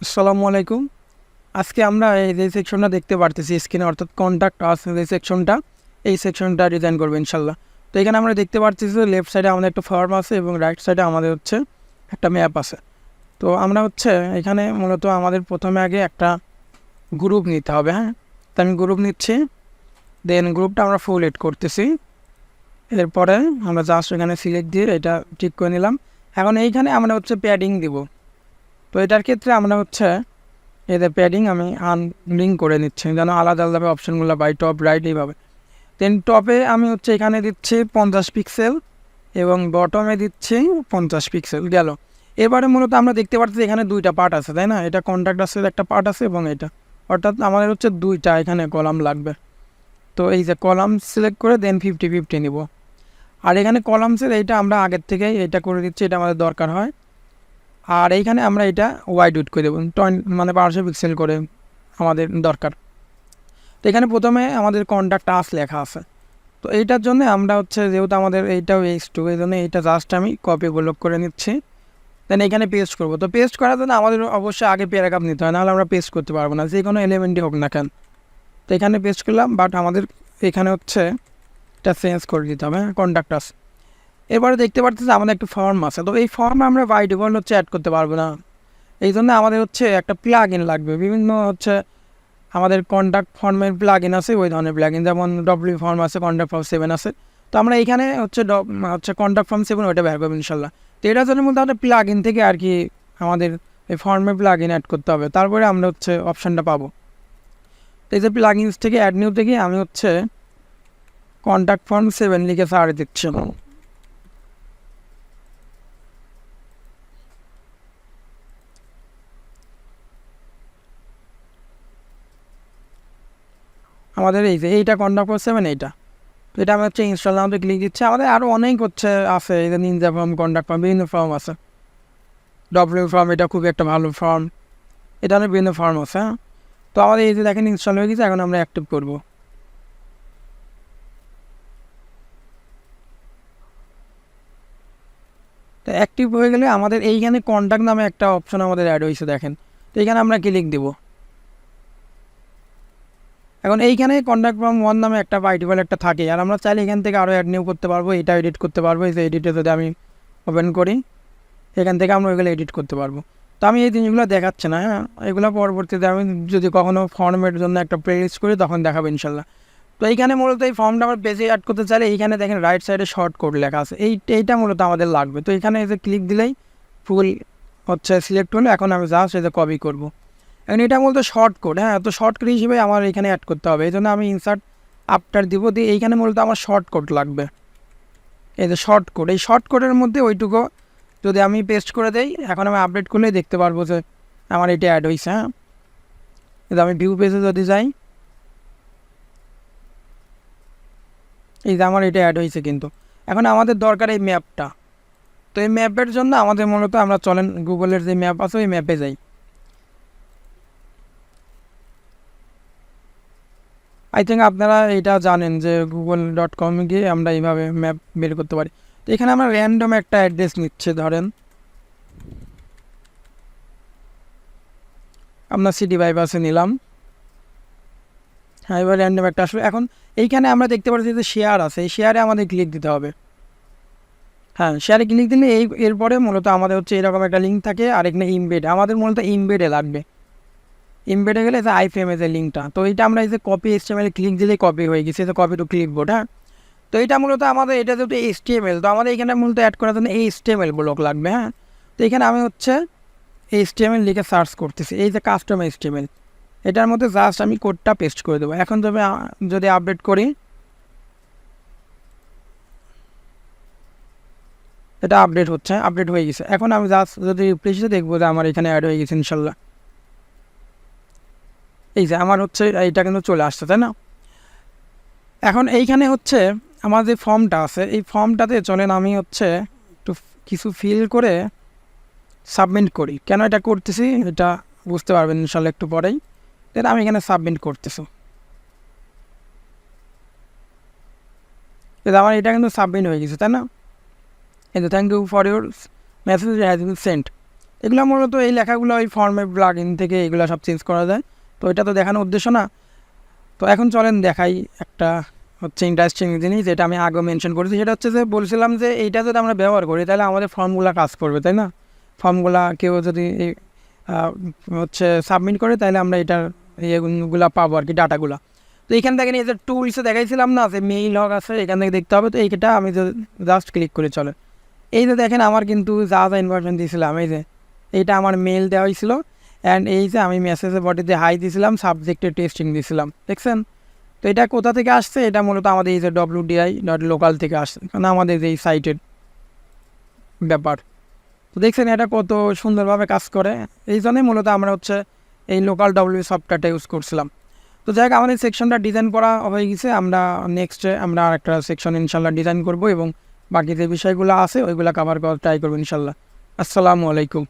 আসসালামু আলাইকুম। আজকে আমরা এই যে সেকশনটা দেখতে পারতেছি স্ক্রিনে, অর্থাৎ কন্ট্যাক্ট আস যে সেকশনটা, এই সেকশনটা ডিজাইন করবো ইনশাল্লাহ। তো এখানে আমরা দেখতে পারতেছি লেফট সাইডে আমাদের একটা ফর্ম আছে এবং রাইট সাইডে আমাদের হচ্ছে একটা ম্যাপ আছে। তো আমরা হচ্ছে এখানে মূলত আমাদের প্রথমে আগে একটা গ্রুপ নিতে হবে। হ্যাঁ, তো আমি গ্রুপ নিচ্ছি, দেন গ্রুপটা আমরা ফুল এড করতেছি। এরপরে আমরা জাস্ট এখানে সিলেক্ট দিয়ে এটা ঠিক করে নিলাম। এখন এইখানে আমরা হচ্ছে প্যাডিং দিব। তো এটার ক্ষেত্রে আমরা হচ্ছে এদের প্যাডিং আমি আনলিঙ্ক করে নিচ্ছি যেন আলাদা আলাদাভাবে অপশানগুলো বাই টপ রাইট এইভাবে। দেন টপে আমি হচ্ছে এখানে দিচ্ছি 50 পিক্সেল এবং বটমে দিচ্ছি 50 পিক্সেল গেল। এবারে মূলত আমরা দেখতে পাচ্ছি এখানে দুইটা পার্ট আছে, তাই না? এটা কন্ট্যাক্ট আছে একটা পার্ট আছে এবং এটা, অর্থাৎ আমাদের হচ্ছে দুইটা এখানে কলাম লাগবে। তো এই যে কলাম সিলেক্ট করে দেন 50-50 নিব। আর এখানে কলামসের এইটা আমরা আগের থেকেই এটা করে দিচ্ছি, এটা আমাদের দরকার হয়। আর এইখানে আমরা এটা ওয়াইড উইড করে দেবো, মানে 1200 পিক্সেল করে আমাদের দরকার। তো এখানে প্রথমে আমাদের কন্ট্যাক্ট আস লেখা আছে। তো এইটার জন্য আমরা হচ্ছে যেহেতু আমাদের এইটাও H2, এই জন্য এইটা জাস্ট আমি কপি ব্লক করে নিচ্ছি। দেন এখানে পেস্ট করবো। তো পেস্ট করার জন্য আমাদের অবশ্যই আগে প্যারাগ্রাফ নিতে হয়, নাহলে আমরা পেস্ট করতে পারবো না, যে কোনো এলিমেন্টই হোক না কেন। তো এখানে পেস্ট করলাম, বাট আমাদের এখানে হচ্ছে এটা চেঞ্জ করে দিতে হবে কন্ট্যাক্ট আস। এবারে দেখতে পাচ্ছি আমাদের একটা ফর্ম আছে। তো এই ফর্ম আমরা বাই ডিফল্ট হচ্ছে অ্যাড করতে পারবো না, এই জন্য আমাদের হচ্ছে একটা প্লাগ ইন লাগবে। বিভিন্ন হচ্ছে আমাদের কন্ট্যাক্ট ফর্মের প্লাগ ইন আছে, ওই ধরনের প্লাগ ইন, যেমন ডব্লিউ ফর্ম আছে, কন্ট্যাক্ট ফর্ম 7 আছে। তো আমরা এইখানে হচ্ছে কন্ট্যাক্ট ফর্ম 7 ওইটা বের করবো ইনশাল্লাহ। তো এটার জন্য মধ্যে আমাদের প্লাগ ইন থেকে আর কি আমাদের এই ফর্মে প্লাগ ইন অ্যাড করতে হবে, তারপরে আমরা হচ্ছে অপশানটা পাবো। তো এই যে প্লাগ ইনস থেকে অ্যাড নিউ থেকে আমি হচ্ছে কন্ট্যাক্ট ফর্ম 7 লিখে সার্চ দিচ্ছি। আমাদের এই যে এইটা কন্ট্যাক্ট ফর্ম 7 এইটা। তো এটা আমি হচ্ছে ইনস্টল নামতে ক্লিক দিচ্ছি। আমাদের আরও অনেক হচ্ছে আছে, এই যে নিনজা ফর্ম, কন্ট্যাক্ট ফর্ম, বিভিন্ন ফর্ম আছে। ডব্লিউ ফর্ম এটা খুবই একটা ভালো ফর্ম, এটা অনেক বিভিন্ন ফর্ম আছে। হ্যাঁ, তো আমাদের এই যে দেখেন ইনস্টল হয়ে গেছে, এখন আমরা অ্যাক্টিভ করব। তো অ্যাক্টিভ হয়ে গেলে আমাদের এইখানে কন্ট্যাক্ট নামে একটা অপশন আমাদের অ্যাড হয়েছে দেখেন। তো এইখানে আমরা ক্লিক দিব। এখন এইখানে কন্ট্যাক্ট ফর্ম 1 নামে একটা বাই ডিফল্ট একটা থাকে, আর আমরা চাইলে এখান থেকে আরও অ্যাড নিউ করতে পারবো, এটা এডিট করতে পারবো। এই যে এডিটে যদি আমি ওপেন করি, এখান থেকে আমরা ওইগুলো এডিট করতে পারবো। তো আমি এই জিনিসগুলো দেখাচ্ছি না। হ্যাঁ, এগুলো পরবর্তীতে আমি যদি কখনও ফর্মের জন্য একটা প্লেলিস্ট করি তখন দেখাবো ইনশাল্লাহ। তো এইখানে মূলত এই ফর্মটা আমরা পেজে অ্যাড করতে চাইলে এইখানে দেখেন রাইট সাইডে শর্ট কোড লেখা আছে, এইটা মূলত আমাদের লাগবে। তো এখানে এসে ক্লিক দিলেই ফুল হচ্ছে সিলেক্ট হলো। এখন আমি জাস্ট এতে কপি করবো। এখন এটা মূলত শর্ট কোড। হ্যাঁ, তো শর্ট কোড হিসেবে আমার এখানে অ্যাড করতে হবে, এই জন্য আমি ইনসার্ট আফটার দিব, দিয়ে এইখানে মূলত আমার শর্ট কোড লাগবে। এই যে শর্ট কোড, এই শর্ট কোডের মধ্যে ওইটুকু যদি আমি পেস্ট করে দেই, এখন আমি আপডেট করলেই দেখতে পারবো যে আমার এটা অ্যাড হয়েছে। হ্যাঁ, কিন্তু আমি ভিউ পেজে যদি যাই, এই যে আমার এটা অ্যাড হয়েছে। কিন্তু এখন আমাদের দরকার এই ম্যাপটা। তো এই ম্যাপের জন্য আমাদের মূলত আমরা চলেন গুগলের যে ম্যাপ আছে ওই ম্যাপে যাই। আই থিঙ্ক আপনারা এটা জানেন যে google.com গিয়ে আমরা এইভাবে ম্যাপ বের করতে পারি। তো এখানে আমরা র্যান্ডম একটা অ্যাড্রেস নিচ্ছে, ধরেন আমরা সিটি বাইপাসে নিলাম। হ্যাঁ, এবার র্যান্ডম একটা আসবে। এখন এইখানে আমরা দেখতে পাচ্ছি যে শেয়ার আছে, এই শেয়ারে আমাদের ক্লিক দিতে হবে। হ্যাঁ, শেয়ারে ক্লিক দিলে এরপরে মূলত আমাদের হচ্ছে এরকম একটা লিঙ্ক থাকে, আর এখানে ইমবেড, আমাদের মূলত ইমবেডে লাগবে। ইমবেডে গেলে যে আইফ্রেমের যে লিঙ্কটা, তো এইটা আমরা এই যে কপি HTML ক্লিক দিলেই কপি হয়ে গেছে, যে কপি টু ক্লিকবোর্ড। হ্যাঁ, তো এটা মূলত আমাদের এটা যেহেতু HTML, তো আমাদের এখানে মূলত অ্যাড করার জন্য HTML ব্লক লাগবে। হ্যাঁ, তো এখানে আমি হচ্ছে HTML লিখে সার্চ করতেছি, এই যে কাস্টম HTML, এটার মধ্যে জাস্ট আমি কোডটা পেস্ট করে দেবো। এখন যদি আপডেট করি, এটা আপডেট হচ্ছে, আপডেট হয়ে গেছে। এখন আমি জাস্ট যদি রিপ্লেসে দেখবো যে আমার এখানে অ্যাড হয়ে গেছে ইনশাল্লাহ। এই যে আমার হচ্ছে এইটা কিন্তু চলে আসছে, তাই না? এখন এইখানে হচ্ছে আমার যে ফর্মটা আছে, এই ফর্মটাতে চলেন আমি হচ্ছে একটু কিছু ফিল করে সাবমিট করি। কেন এটা করতেছি এটা বুঝতে পারবেন ইনশাল্লাহ একটু পরেই। দেন আমি এখানে সাবমিট করতেছি। আমার এটা কিন্তু সাবমিট হয়ে গেছে, তাই না? কিন্তু thank you for your message has been sent. এগুলো মূলত এই লেখাগুলো ওই ফর্মে প্লাগইন থেকে এগুলো সব চেঞ্জ করা যায়। তো এটা তো দেখানোর উদ্দেশ্য না। তো এখন চলেন দেখাই একটা হচ্ছে ইন্টারেস্টিং জিনিস, যেটা আমি আগে মেনশন করেছি। সেটা হচ্ছে যে বলছিলাম যে এইটা যদি আমরা ব্যবহার করি তাহলে আমাদের ফর্মগুলো কাজ করবে, তাই না? ফর্মগুলা কেউ যদি হচ্ছে সাবমিট করে তাহলে আমরা এটার ইয়েগুলো পাবো আর কি, ডাটাগুলো। তো এইখান থেকে এই যে টুলসে দেখাইছিলাম না যে মেইল হক আছে, এখান থেকে দেখতে হবে। তো এইটা আমি জাস্ট ক্লিক করে চলে, এই যে দেখেন আমার কিন্তু যা যা ইনফরমেশন দিয়েছিলাম, এই যে এইটা আমার মেল দেওয়া হয়েছিল, অ্যান্ড এই যে আমি মেসেজে বডিতে হাই দিয়েছিলাম, সাবজেক্টে টেস্টিং দিয়েছিলাম, দেখছেন? তো এটা কোথা থেকে আসছে? এটা মূলত আমাদের এই যে WDI.local থেকে আসছে, কারণ আমাদের এই সাইটের ব্যাপার। তো দেখছেন এটা কত সুন্দরভাবে কাজ করে। এই জন্যই মূলত আমরা হচ্ছে এই লোকাল সফটওয়্যারটা ইউজ করছিলাম। তো যাই হোক, আমাদের সেকশনটা ডিজাইন করা হয়ে গেছে। আমরা নেক্সটে আমরা আরেকটা সেকশন ইনশাল্লাহ ডিজাইন করব এবং বাকি যে বিষয়গুলো আছে ওইগুলো কভার করার ট্রাই করবো ইনশাল্লাহ। আসসালামু আলাইকুম।